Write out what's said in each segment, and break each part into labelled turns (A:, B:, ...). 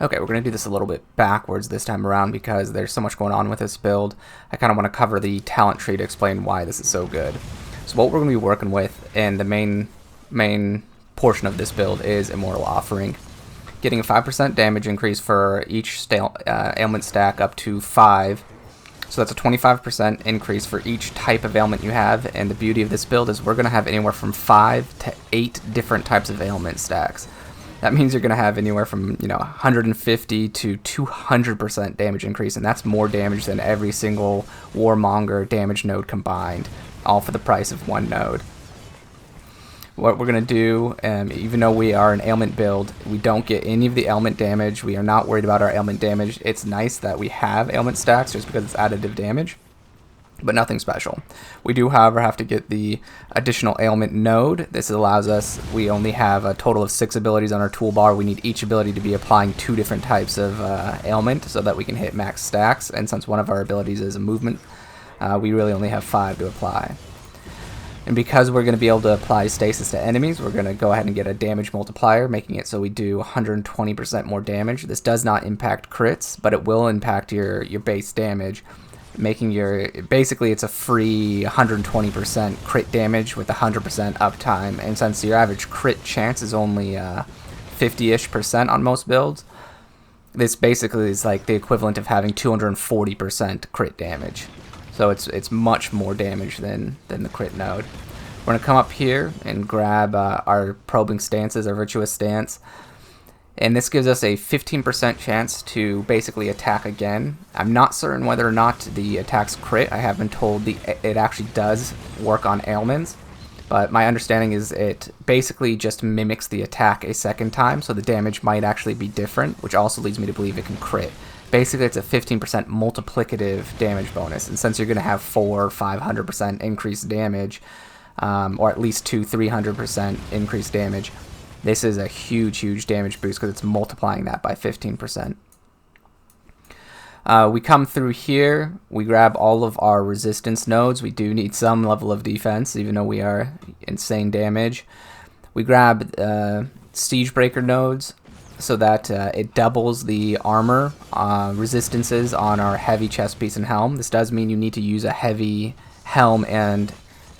A: Okay, we're going to do this a little bit backwards this time around because there's so much going on with this build. I kind of want to cover the talent tree to explain why this is so good. So what we're going to be working with, and the main portion of this build, is Immortal Offering. Getting a 5% damage increase for each ailment stack up to 5. So that's a 25% increase for each type of ailment you have, and the beauty of this build is we're going to have anywhere from 5 to 8 different types of ailment stacks. That means you're going to have anywhere from 150 to 200% damage increase, and that's more damage than every single Warmonger damage node combined, all for the price of one node. What we're going to do, even though we are an ailment build, we don't get any of the ailment damage. We are not worried about our ailment damage. It's nice that we have ailment stacks just because it's additive damage, but nothing special. We do, however, have to get the additional ailment node. This allows us, we only have a total of 6 abilities on our toolbar. We need each ability to be applying 2 different types of ailment so that we can hit max stacks, and since one of our abilities is a movement, we really only have 5 to apply. And because we're going to be able to apply stasis to enemies, we're going to go ahead and get a damage multiplier, making it so we do 120% more damage. This does not impact crits, but it will impact your base damage, making basically it's a free 120% crit damage with 100% uptime. And since your average crit chance is only 50-ish% on most builds, this basically is like the equivalent of having 240% crit damage. So it's much more damage than the crit node. We're going to come up here and grab our probing stances, our virtuous stance. And this gives us a 15% chance to basically attack again. I'm not certain whether or not the attacks crit. I have been told it actually does work on ailments. But my understanding is it basically just mimics the attack a second time. So the damage might actually be different, which also leads me to believe it can crit. Basically, it's a 15% multiplicative damage bonus, and since you're going to have 400-500% increased damage, or at least 200-300% increased damage, this is a huge damage boost because it's multiplying that by 15%. We come through here, we grab all of our resistance nodes. We do need some level of defense, even though we are insane damage. We grab Siegebreaker nodes, so that it doubles the armor resistances on our heavy chest piece and helm. This does mean you need to use a heavy helm and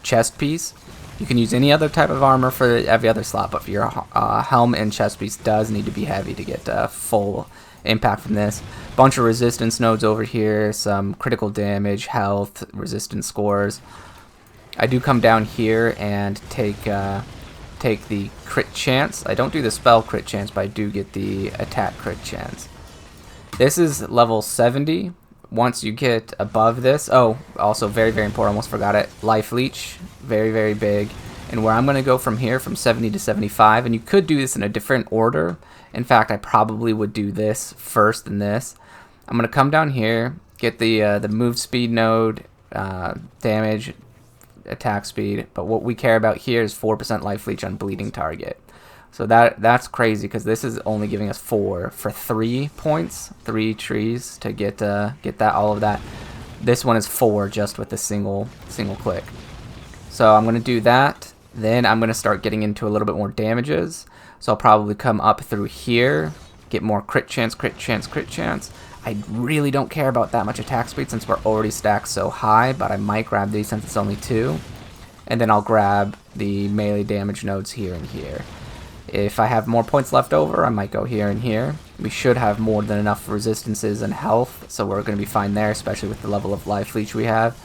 A: chest piece. You can use any other type of armor for every other slot, but for your helm and chest piece does need to be heavy to get full impact from this. Bunch of resistance nodes over here, some critical damage, health, resistance scores. I do come down here and take the crit chance. I don't do the spell crit chance, but I do get the attack crit chance. This is level 70. Once you get above this, oh, also very important, almost forgot it, life leech, very big. And where I'm going to go from here, from 70 to 75, and you could do this in a different order. In fact, I probably would do this first than this. I'm going to come down here, get the move speed node, damage, attack speed, but what we care about here is 4% life leech on bleeding target. So that's crazy because this is only giving us 4 for 3 points, 3 trees to get all of that. This one is 4 just with a single click. So I'm going to do that. Then I'm going to start getting into a little bit more damages. So I'll probably come up through here, get more crit chance. I really don't care about that much attack speed since we're already stacked so high, but I might grab these since it's only 2. And then I'll grab the melee damage nodes here and here. If I have more points left over, I might go here and here. We should have more than enough resistances and health, so we're going to be fine there, especially with the level of life leech we have.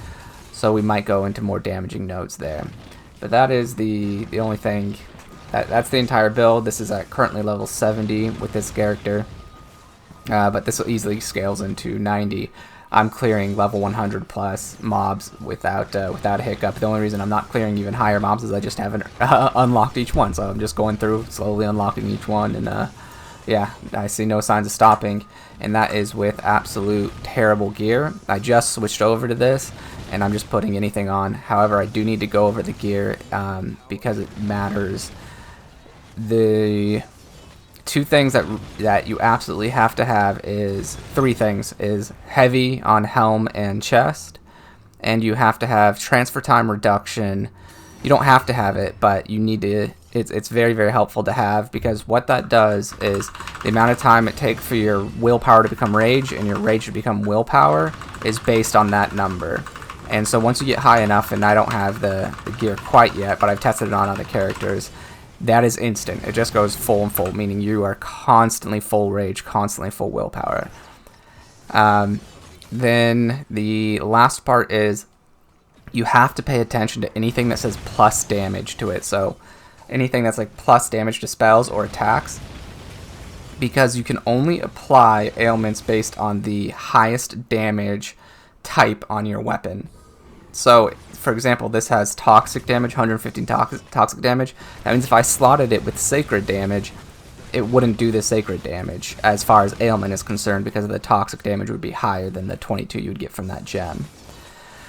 A: So we might go into more damaging nodes there. But that is the only thing. That's the entire build. This is at currently level 70 with this character. But this will easily scales into 90. I'm clearing level 100 plus mobs without a hiccup. The only reason I'm not clearing even higher mobs is I just haven't unlocked each one. So I'm just going through, slowly unlocking each one. And yeah, I see no signs of stopping. And that is with absolute terrible gear. I just switched over to this, and I'm just putting anything on. However, I do need to go over the gear because it matters. The 2 things that you absolutely have to have is 3 things: is heavy on helm and chest, and you have to have transfer time reduction. You don't have to have it, but you need to it's very, very helpful to have, because what that does is the amount of time it takes for your willpower to become rage and your rage to become willpower is based on that number. And so once you get high enough, and I don't have the gear quite yet, but I've tested it on other characters, that is instant. It just goes full and full, meaning you are constantly full rage, constantly full willpower. Then the last part is you have to pay attention to anything that says plus damage to it. So anything that's like plus damage to spells or attacks, because you can only apply ailments based on the highest damage type on your weapon. So for example, this has toxic damage, 115 toxic damage. That means if I slotted it with sacred damage, it wouldn't do the sacred damage as far as ailment is concerned, because of the toxic damage would be higher than the 22 you would get from that gem.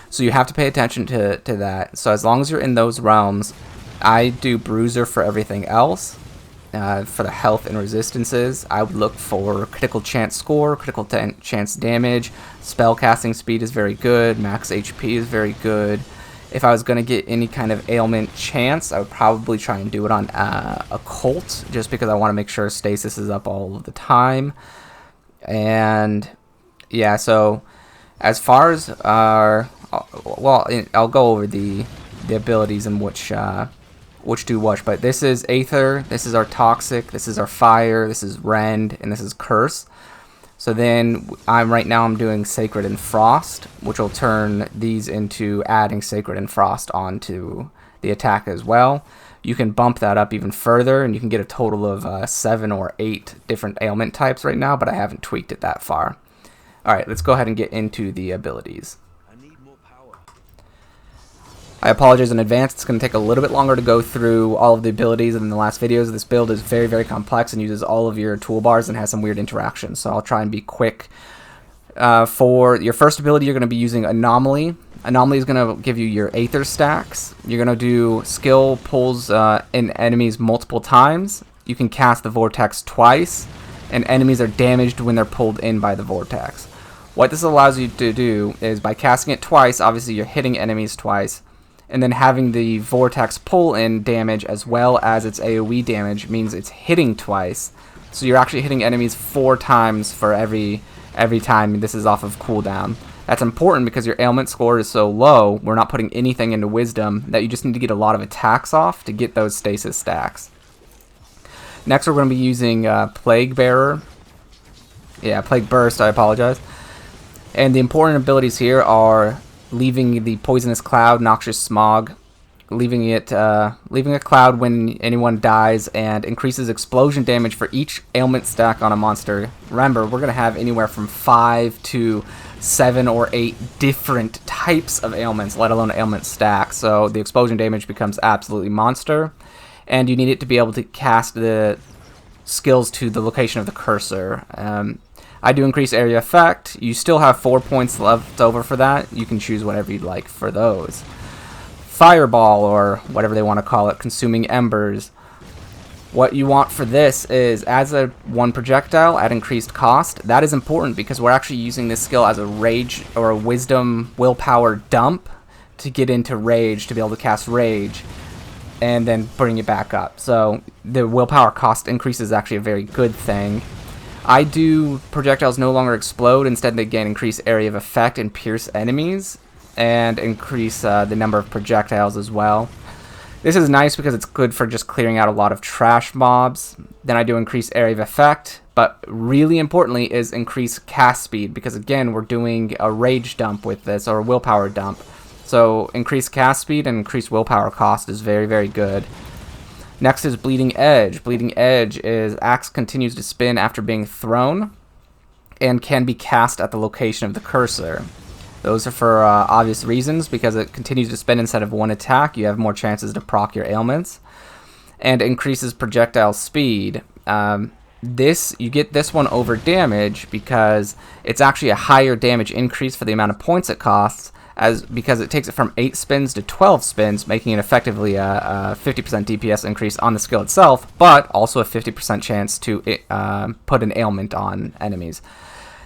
A: So you have to pay attention to that. So as long as you're in those realms, I do bruiser for everything else. For the health and resistances, I would look for critical chance score, critical chance damage, spell casting speed is very good, max HP is very good. If I was going to get any kind of ailment chance, I would probably try and do it on occult, just because I want to make sure stasis is up all of the time. And yeah, so as far as our, well, I'll go over the abilities and which do what, but this is Aether, this is our Toxic, this is our Fire, this is Rend, and this is Curse. So then right now I'm doing Sacred and Frost, which will turn these into adding Sacred and Frost onto the attack as well. You can bump that up even further, and you can get a total of 7 or 8 different ailment types right now, but I haven't tweaked it that far. Alright, let's go ahead and get into the abilities. I apologize in advance, it's going to take a little bit longer to go through all of the abilities than the last videos. This build is very, very complex and uses all of your toolbars and has some weird interactions, so I'll try and be quick. For your first ability, you're going to be using Anomaly. Anomaly is going to give you your Aether stacks. You're going to do skill pulls in enemies multiple times. You can cast the Vortex twice, and enemies are damaged when they're pulled in by the Vortex. What this allows you to do is, by casting it twice, obviously you're hitting enemies twice, and then having the Vortex pull in damage as well as its AoE damage means it's hitting twice. So you're actually hitting enemies 4 times for every time this is off of cooldown. That's important because your ailment score is so low, we're not putting anything into wisdom, that you just need to get a lot of attacks off to get those stasis stacks. Next we're going to be using Plague Bearer. Yeah, Plague Burst, I apologize. And the important abilities here are leaving the Poisonous Cloud, Noxious Smog, leaving a cloud when anyone dies, and increases explosion damage for each ailment stack on a monster. Remember, we're going to have anywhere from 5 to 7 or 8 different types of ailments, let alone ailment stacks, so the explosion damage becomes absolutely monster, and you need it to be able to cast the skills to the location of the cursor. I do increase area effect. You still have 4 points left over for that. You can choose whatever you'd like for those. Fireball, or whatever they want to call it, consuming embers. What you want for this is, as a 1 projectile at increased cost. That is important because we're actually using this skill as a rage or a wisdom willpower dump to get into rage, to be able to cast rage and then bring it back up. So the willpower cost increase is actually a very good thing. I do projectiles no longer explode, instead they gain increased area of effect and pierce enemies, and increase the number of projectiles as well. This is nice because it's good for just clearing out a lot of trash mobs. Then I do increase area of effect, but really importantly is increase cast speed, because again we're doing a rage dump with this, or a willpower dump. So increased cast speed and increased willpower cost is very, very good. Next is Bleeding Edge. Bleeding Edge is axe continues to spin after being thrown and can be cast at the location of the cursor. Those are for obvious reasons, because it continues to spin instead of 1 attack. You have more chances to proc your ailments. And increases projectile speed. You get this one over damage because it's actually a higher damage increase for the amount of points it costs, because it takes it from 8 spins to 12 spins, making it effectively a 50% DPS increase on the skill itself, but also a 50% chance to put an ailment on enemies.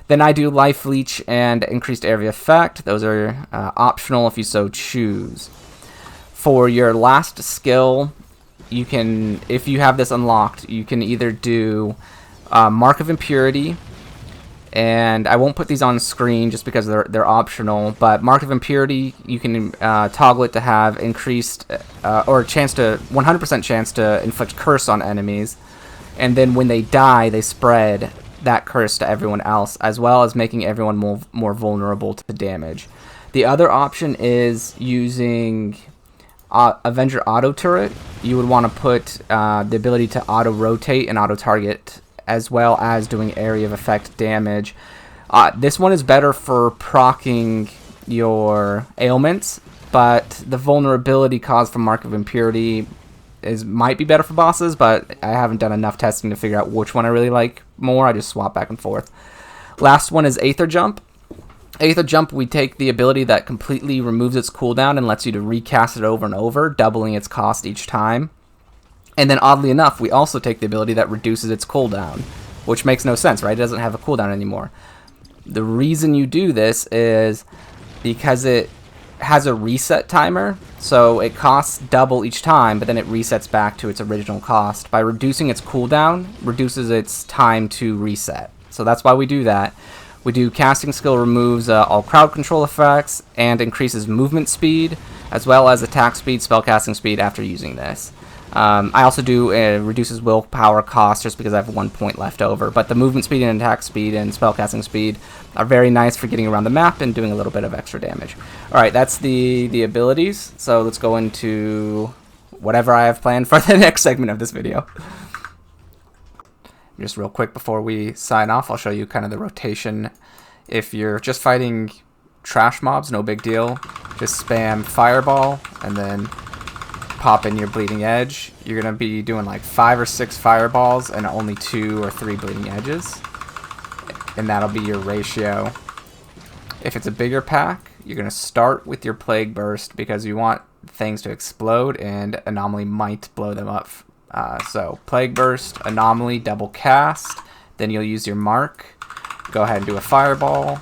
A: Then I do Life Leech and increased area effect. Those are optional if you so choose. For your last skill, you can, if you have this unlocked, you can either do Mark of Impurity, and I won't put these on screen just because they're optional, but Mark of Impurity, you can toggle it to have increased or chance to 100% chance to inflict curse on enemies, and then when they die, they spread that curse to everyone else, as well as making everyone more vulnerable to damage. The other option is using Avenger Auto Turret. You would want to put the ability to auto rotate and auto target, as well as doing area of effect damage. This one is better for proccing your ailments, but the vulnerability caused from Mark of Impurity might be better for bosses, but I haven't done enough testing to figure out which one I really like more. I just swap back and forth. Last one is Aether Jump. Aether Jump, we take the ability that completely removes its cooldown and lets you to recast it over and over, doubling its cost each time. And then oddly enough, we also take the ability that reduces its cooldown, which makes no sense, right? It doesn't have a cooldown anymore. The reason you do this is because it has a reset timer, so it costs double each time, but then it resets back to its original cost. By reducing its cooldown, reduces its time to reset. So that's why we do that. We do casting skill removes all crowd control effects and increases movement speed, as well as attack speed, spellcasting speed after using this. I also do reduces willpower cost just because I have 1 point left over. But the movement speed and attack speed and spellcasting speed are very nice for getting around the map and doing a little bit of extra damage. Alright, that's the abilities. So let's go into whatever I have planned for the next segment of this video. Just real quick before we sign off, I'll show you kind of the rotation. If you're just fighting trash mobs, no big deal. Just spam Fireball and then pop in your Bleeding Edge. You're going to be doing like 5 or 6 Fireballs and only 2 or 3 Bleeding Edges. And that'll be your ratio. If it's a bigger pack, you're going to start with your Plague Burst because you want things to explode, and Anomaly might blow them up. So Plague Burst, Anomaly, double cast. Then you'll use your Mark. Go ahead and do a Fireball.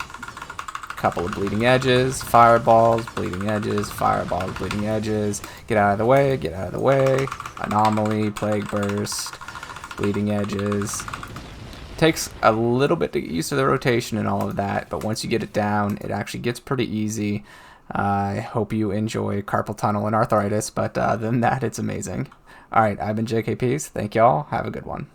A: Couple of Bleeding Edges, Fireballs, Bleeding Edges, Fireballs, Bleeding Edges. Get out of the way, get out of the way. Anomaly, Plague Burst, Bleeding Edges. Takes a little bit to get used to the rotation and all of that, but once you get it down, it actually gets pretty easy. I hope you enjoy carpal tunnel and arthritis, but other than that, it's amazing. Alright, I've been JKPs. Thank y'all. Have a good one.